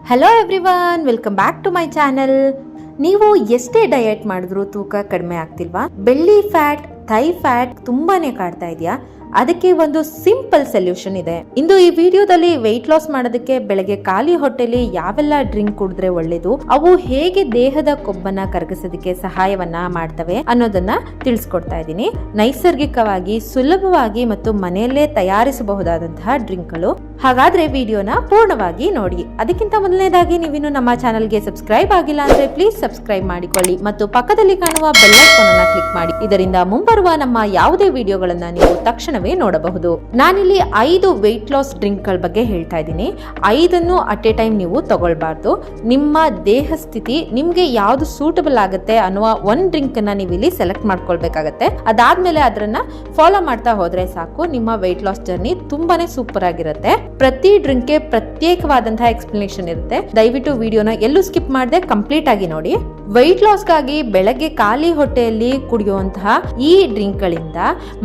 Hello everyone, welcome back to my channel. ನೀವು ಎಷ್ಟೇ diet ಮಾಡಿದ್ರೂ ತೂಕ ಕಡಿಮೆ ಆಗ್ತಿಲ್ವಾ? ಬೆಳ್ಳಿ ಫ್ಯಾಟ್, ಥೈ ಫ್ಯಾಟ್ ತುಂಬಾನೇ ಕಾಡ್ತಾ ಇದೆಯಾ? ಅದಕ್ಕೆ ಒಂದು ಸಿಂಪಲ್ ಸೊಲ್ಯೂಷನ್ ಇದೆ. ಇಂದು ಈ ವಿಡಿಯೋದಲ್ಲಿ ವೆಯ್ಟ್ ಲಾಸ್ ಮಾಡೋದಕ್ಕೆ ಬೆಳಗ್ಗೆ ಖಾಲಿ ಹೊಟ್ಟೆಲಿ ಯಾವೆಲ್ಲ ಡ್ರಿಂಕ್ ಕುಡಿದ್ರೆ ಒಳ್ಳೇದು, ಅವು ಹೇಗೆ ದೇಹದ ಕೊಬ್ಬನ್ನ ಕರಗಿಸೋದಕ್ಕೆ ಸಹಾಯವನ್ನ ಮಾಡ್ತವೆ ಅನ್ನೋದನ್ನ ತಿಳಿಸ್ಕೊಡ್ತಾ ಇದ್ದೀನಿ. ನೈಸರ್ಗಿಕವಾಗಿ, ಸುಲಭವಾಗಿ ಮತ್ತು ಮನೆಯಲ್ಲೇ ತಯಾರಿಸಬಹುದಾದಂತಹ ಡ್ರಿಂಕ್ಗಳು. ಹಾಗಾದ್ರೆ ವಿಡಿಯೋನ ಪೂರ್ಣವಾಗಿ ನೋಡಿ. ಅದಕ್ಕಿಂತ ಮೊದಲನೇದಾಗಿ ನೀವಿನ್ನು ನಮ್ಮ ಚಾನೆಲ್ಗೆ ಸಬ್ಸ್ಕ್ರೈಬ್ ಆಗಿಲ್ಲ ಅಂದ್ರೆ ಪ್ಲೀಸ್ ಸಬ್ಸ್ಕ್ರೈಬ್ ಮಾಡಿಕೊಳ್ಳಿ ಮತ್ತು ಪಕ್ಕದಲ್ಲಿ ಕಾಣುವ ಬೆಲ್ ಐಕಾನ್ ಅನ್ನ ಕ್ಲಿಕ್ ಮಾಡಿ. ಇದರಿಂದ ಮುಂಬರುವ ನಮ್ಮ ಯಾವುದೇ ವಿಡಿಯೋಗಳನ್ನ ನೀವು ತಕ್ಷಣವೇ ನೋಡಬಹುದು. ನಾನಿಲ್ಲಿ 5 ವೆಯ್ಟ್ ಲಾಸ್ ಡ್ರಿಂಕ್ ಗಳ ಬಗ್ಗೆ ಹೇಳ್ತಾ ಇದ್ದೀನಿ. 5 ಅಟ್ ಎ ಟೈಮ್ ನೀವು ತಗೊಳ್ಬಾರ್ದು. ನಿಮ್ಮ ದೇಹ ಸ್ಥಿತಿ, ನಿಮ್ಗೆ ಯಾವ್ದು ಸೂಟಬಲ್ ಆಗುತ್ತೆ ಅನ್ನುವ ಒಂದು ಡ್ರಿಂಕ್ ಅನ್ನ ನೀವು ಇಲ್ಲಿ ಸೆಲೆಕ್ಟ್ ಮಾಡ್ಕೊಳ್ಬೇಕಾಗತ್ತೆ. ಅದಾದ್ಮೇಲೆ ಅದನ್ನ ಫಾಲೋ ಮಾಡ್ತಾ ಹೋದ್ರೆ ಸಾಕು. ನಿಮ್ಮ ವೆಯ್ಟ್ ಲಾಸ್ ಜರ್ನಿ ತುಂಬಾನೇ ಸೂಪರ್ ಆಗಿರುತ್ತೆ. ಪ್ರತಿ ಡ್ರಿಂಕ್ ಗೆ ಪ್ರತ್ಯೇಕವಾದಂತಹ ಎಕ್ಸ್ಪ್ಲನೇಷನ್ ಇರುತ್ತೆ. ದಯವಿಟ್ಟು ವಿಡಿಯೋನ ಎಲ್ಲೂ ಸ್ಕಿಪ್ ಮಾಡದೆ ಕಂಪ್ಲೀಟ್ ಆಗಿ ನೋಡಿ. ವೆಯ್ಟ್ ಲಾಸ್ ಗಾಗಿ ಬೆಳಗ್ಗೆ ಖಾಲಿ ಹೊಟ್ಟೆಯಲ್ಲಿ ಕುಡಿಯುವಂತಹ ಈ ಡ್ರಿಂಕ್ ಗಳಿಂದ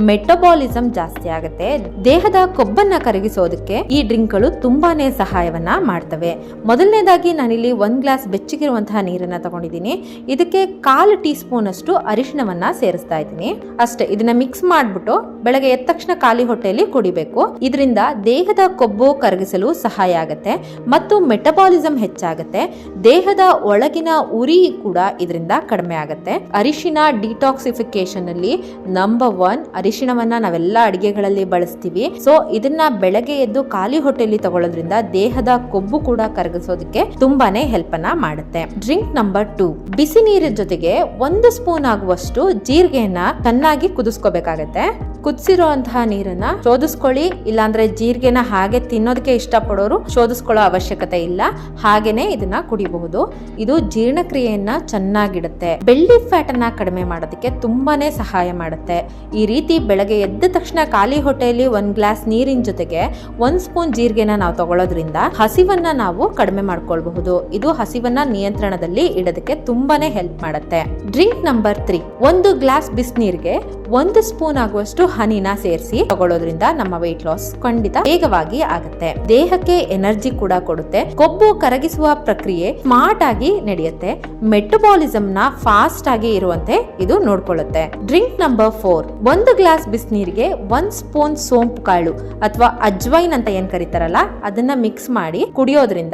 ಮೆಟಬಾಲಿಸಂ ಜಾಸ್ತಿ ಆಗುತ್ತೆ. ದೇಹದ ಕೊಬ್ಬನ್ನ ಕರಗಿಸೋದಕ್ಕೆ ಈ ಡ್ರಿಂಕ್ ಗಳು ತುಂಬಾನೇ ಸಹಾಯವನ್ನ ಮಾಡ್ತವೆ. ಮೊದಲನೇದಾಗಿ ನಾನಿಲ್ಲಿ 1 ಗ್ಲಾಸ್ ಬೆಚ್ಚಗಿರುವಂತಹ ನೀರನ್ನ ತಗೊಂಡಿದ್ದೀನಿ. ಇದಕ್ಕೆ 1/4 ಟೀ ಸ್ಪೂನ್ ಅಷ್ಟು ಅರಿಶಿಣವನ್ನ ಸೇರಿಸ್ತಾ ಇದ್ದೀನಿ. ಅಷ್ಟೇ. ಇದನ್ನ ಮಿಕ್ಸ್ ಮಾಡ್ಬಿಟ್ಟು ಬೆಳಗ್ಗೆ ಎದ್ದ ತಕ್ಷಣ ಖಾಲಿ ಹೊಟ್ಟೆಯಲ್ಲಿ ಕುಡಿಬೇಕು. ಇದರಿಂದ ದೇಹದ ಕೊಬ್ಬು ಕರಗಿಸಲು ಸಹಾಯ ಆಗುತ್ತೆ ಮತ್ತು ಮೆಟಬಾಲಿಸಂ ಹೆಚ್ಚಾಗುತ್ತೆ. ದೇಹದ ಒಳಗಿನ ಉರಿ ಕೂಡ ಇದರಿಂದ ಕಡಿಮೆ ಆಗುತ್ತೆ. ಅರಿಶಿನ ಡಿಟಾಕ್ಸಿಫಿಕೇಶನ್ ಅಲ್ಲಿ ನಂಬರ್ 1. ಅರಿಶಿಣವನ್ನ ನಾವೆಲ್ಲ ಅಡಿಗೆಗಳಲ್ಲಿ ಬಳಸ್ತೀವಿ. ಸೊ ಇದನ್ನ ಬೆಳಗ್ಗೆ ಎದ್ದು ಖಾಲಿ ಹೊಟ್ಟೆಯಲ್ಲಿ ತಗೊಳ್ಳೋದ್ರಿಂದ ದೇಹದ ಕೊಬ್ಬು ಕೂಡ ಕರಗಿಸೋದಕ್ಕೆ ತುಂಬಾನೇ ಹೆಲ್ಪ್ ಅನ್ನ ಮಾಡುತ್ತೆ. Drink number 2. ಬಿಸಿ ನೀರಿನ ಜೊತೆಗೆ 1 ಸ್ಪೂನ್ ಆಗುವಷ್ಟು ಜೀರಿಗೆಯನ್ನ ಚೆನ್ನಾಗಿ ಕುದಿಸ್ಕೋಬೇಕಾಗತ್ತೆ. ಕುದಿಸಿರುವಂತಹ ನೀರನ್ನ ಶೋಧಿಸ್ಕೊಳ್ಳಿ. ಇಲ್ಲಾಂದ್ರೆ ಜೀರಿಗೆನ ಹಾಗೆ ತಿನ್ನೋದಕ್ಕೆ ಇಷ್ಟಪಡೋರು ಶೋಧಿಸ್ಕೊಳ್ಳೋ ಅವಶ್ಯಕತೆ ಇಲ್ಲ. ಹಾಗೇನೆ ಇದನ್ನ ಕುಡಿಬಹುದು. ಇದು ಜೀರ್ಣಕ್ರಿಯೆಯನ್ನ ಚೆನ್ನಾಗಿಡುತ್ತೆ. ಬೆಳ್ಳಿ ಫ್ಯಾಟ್ ಅನ್ನ ಕಡಿಮೆ ಮಾಡೋದಕ್ಕೆ ತುಂಬಾನೇ ಸಹಾಯ ಮಾಡುತ್ತೆ. ಈ ರೀತಿ ಬೆಳಗ್ಗೆ ಎದ್ದ ತಕ್ಷಣ ಖಾಲಿ ಹೊಟ್ಟೆಯಲ್ಲಿ 1 ಗ್ಲಾಸ್ ನೀರಿನ ಜೊತೆಗೆ 1 ಸ್ಪೂನ್ ಜೀರಿಗೆನ ನಾವು ತಗೊಳ್ಳೋದ್ರಿಂದ ಹಸಿವನ್ನ ನಾವು ಕಡಿಮೆ ಮಾಡ್ಕೊಳ್ಬಹುದು. ಇದು ಹಸಿವನ್ನ ನಿಯಂತ್ರಣದಲ್ಲಿ ಇಡೋದಕ್ಕೆ ತುಂಬಾನೇ ಹೆಲ್ಪ್ ಮಾಡುತ್ತೆ. Drink number 3. 1 ಗ್ಲಾಸ್ ಬಿಸಿನೀರಿಗೆ 1 ಸ್ಪೂನ್ ಆಗುವಷ್ಟು ಹನಿನ ಸೇರಿಸಿ ತಗೊಳ್ಳೋದ್ರಿಂದ ನಮ್ಮ ವೆಯ್ಟ್ ಲಾಸ್ ಖಂಡಿತ ವೇಗವಾಗಿ ಆಗುತ್ತೆ. ದೇಹಕ್ಕೆ ಎನರ್ಜಿ ಕೂಡ ಕೊಡುತ್ತೆ. ಕೊಬ್ಬು ಕರಗಿಸುವ ಪ್ರಕ್ರಿಯೆ ಸ್ಮಾರ್ಟ್ ಆಗಿ ನಡೆಯುತ್ತೆ. ಮೆಟಬಾಲಿಸಂ ನ ಫಾಸ್ಟ್ ಆಗಿ ಇರುವಂತೆ ಇದು ನೋಡ್ಕೊಳ್ಳುತ್ತೆ. Drink number 4. 1 ಗ್ಲಾಸ್ ಬಿಸಿನೀರಿಗೆ 1 ಸ್ಪೂನ್ ಸೋಂಪು ಕಾಳು ಅಥವಾ ಅಜ್ವೈನ್ ಅಂತ ಏನ್ ಕರೀತಾರಲ್ಲ, ಅದನ್ನ ಮಿಕ್ಸ್ ಮಾಡಿ ಕುಡಿಯೋದ್ರಿಂದ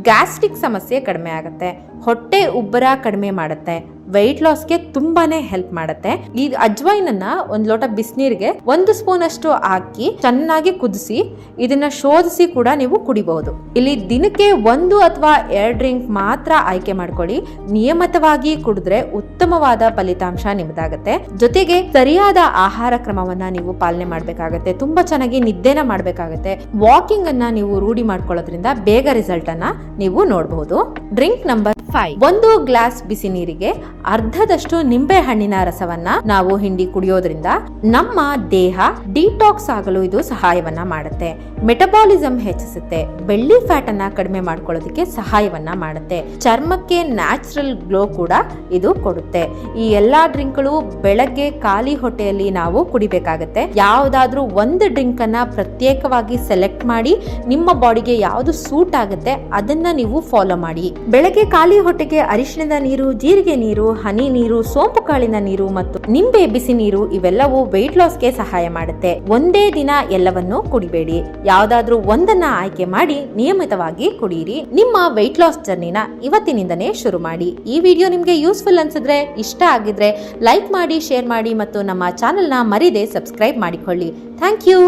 ಗ್ಯಾಸ್ಟ್ರಿಕ್ ಸಮಸ್ಯೆ ಕಡಿಮೆ ಆಗುತ್ತೆ. ಹೊಟ್ಟೆ ಉಬ್ಬರ ಕಡಿಮೆ ಮಾಡುತ್ತೆ. ವೆಯ್ಟ್ ಲಾಸ್ಗೆ ತುಂಬಾನೇ ಹೆಲ್ಪ್ ಮಾಡುತ್ತೆ. ಈ ಅಜ್ವೈನ್ ಅನ್ನ 1 ಲೋಟ ಬಿಸಿನೀರಿಗೆ 1 ಸ್ಪೂನ್ ಅಷ್ಟು ಹಾಕಿ ಚೆನ್ನಾಗಿ ಕುದಿಸಿ ಇದನ್ನ ಶೋಧಿಸಿ ಕೂಡ ನೀವು ಕುಡಿಬಹುದು. ಇಲ್ಲಿ ದಿನಕ್ಕೆ 1 ಅಥವಾ 2 ಡ್ರಿಂಕ್ ಮಾತ್ರ ಆಯ್ಕೆ ಮಾಡ್ಕೊಳ್ಳಿ. ನಿಯಮಿತವಾಗಿ ಕುಡಿದ್ರೆ ಉತ್ತಮವಾದ ಫಲಿತಾಂಶ ನಿಮ್ಮದಾಗುತ್ತೆ. ಜೊತೆಗೆ ಸರಿಯಾದ ಆಹಾರ ಕ್ರಮವನ್ನ ನೀವು ಪಾಲನೆ ಮಾಡ್ಬೇಕಾಗತ್ತೆ. ತುಂಬಾ ಚೆನ್ನಾಗಿ ನಿದ್ದೆನ ಮಾಡ್ಬೇಕಾಗತ್ತೆ. ವಾಕಿಂಗ್ ಅನ್ನ ನೀವು ರೂಢಿ ಮಾಡ್ಕೊಳ್ಳೋದ್ರಿಂದ ಬೇಗ ರಿಸಲ್ಟ್ ಅನ್ನ ನೀವು ನೋಡಬಹುದು. Drink number 5. 1 ಗ್ಲಾಸ್ ಬಿಸಿ ನೀರಿಗೆ ಅರ್ಧದಷ್ಟು ನಿಂಬೆ ಹಣ್ಣಿನ ರಸವನ್ನ ನಾವು ಹಿಂಡಿ ಕುಡಿಯೋದ್ರಿಂದ ನಮ್ಮ ದೇಹ ಡಿಟಾಕ್ಸ್ ಆಗಲು ಇದು ಸಹಾಯವನ್ನ ಮಾಡುತ್ತೆ. ಮೆಟಬಾಲಿಸಂ ಹೆಚ್ಚಿಸುತ್ತೆ. ಬೆಳ್ಳಿ ಫ್ಯಾಟ್ ಅನ್ನ ಕಡಿಮೆ ಮಾಡ್ಕೊಳ್ಳೋದಕ್ಕೆ ಸಹಾಯವನ್ನ ಮಾಡುತ್ತೆ. ಚರ್ಮಕ್ಕೆ ನ್ಯಾಚುರಲ್ ಗ್ಲೋ ಕೂಡ ಇದು ಕೊಡುತ್ತೆ. ಈ ಎಲ್ಲಾ ಡ್ರಿಂಕ್ಗಳು ಬೆಳಗ್ಗೆ ಖಾಲಿ ಹೊಟ್ಟೆಯಲ್ಲಿ ನಾವು ಕುಡಿಬೇಕಾಗತ್ತೆ. ಯಾವ್ದಾದ್ರೂ ಒಂದು ಡ್ರಿಂಕ್ ಅನ್ನ ಪ್ರತ್ಯೇಕವಾಗಿ ಸೆಲೆಕ್ಟ್ ಮಾಡಿ ನಿಮ್ಮ ಬಾಡಿಗೆ ಯಾವ್ದು ಸೂಟ್ ಆಗುತ್ತೆ ಅದನ್ನ ನೀವು ಫಾಲೋ ಮಾಡಿ. ಬೆಳಗ್ಗೆ ಖಾಲಿ ಹೊಟ್ಟೆಗೆ ಅರಿಶಿಣದ ನೀರು, ಜೀರಿಗೆ ನೀರು, ಹನಿ ನೀರು, ಸೋಂಪು ಕಾಳಿನ ನೀರು ಮತ್ತು ನಿಂಬೆ ಬಿಸಿ ನೀರು ಇವೆಲ್ಲವೂ ವೆಯ್ಟ್ ಲಾಸ್ಗೆ ಸಹಾಯ ಮಾಡುತ್ತೆ. ಒಂದೇ ದಿನ ಎಲ್ಲವನ್ನೂ ಕುಡಿಬೇಡಿ. ಯಾವ್ದಾದ್ರೂ ಒಂದನ್ನ ಆಯ್ಕೆ ಮಾಡಿ ನಿಯಮಿತವಾಗಿ ಕುಡಿಯಿರಿ. ನಿಮ್ಮ ವೆಯ್ಟ್ ಲಾಸ್ ಜರ್ನಿನ ಇವತ್ತಿನಿಂದನೇ ಶುರು ಮಾಡಿ. ಈ ವಿಡಿಯೋ ನಿಮ್ಗೆ ಯೂಸ್ಫುಲ್ ಅನ್ಸಿದ್ರೆ, ಇಷ್ಟ ಆಗಿದ್ರೆ ಲೈಕ್ ಮಾಡಿ, ಶೇರ್ ಮಾಡಿ ಮತ್ತು ನಮ್ಮ ಚಾನೆಲ್ನ ಮರಿದೆ ಸಬ್ಸ್ಕ್ರೈಬ್ ಮಾಡಿಕೊಳ್ಳಿ. Thank you.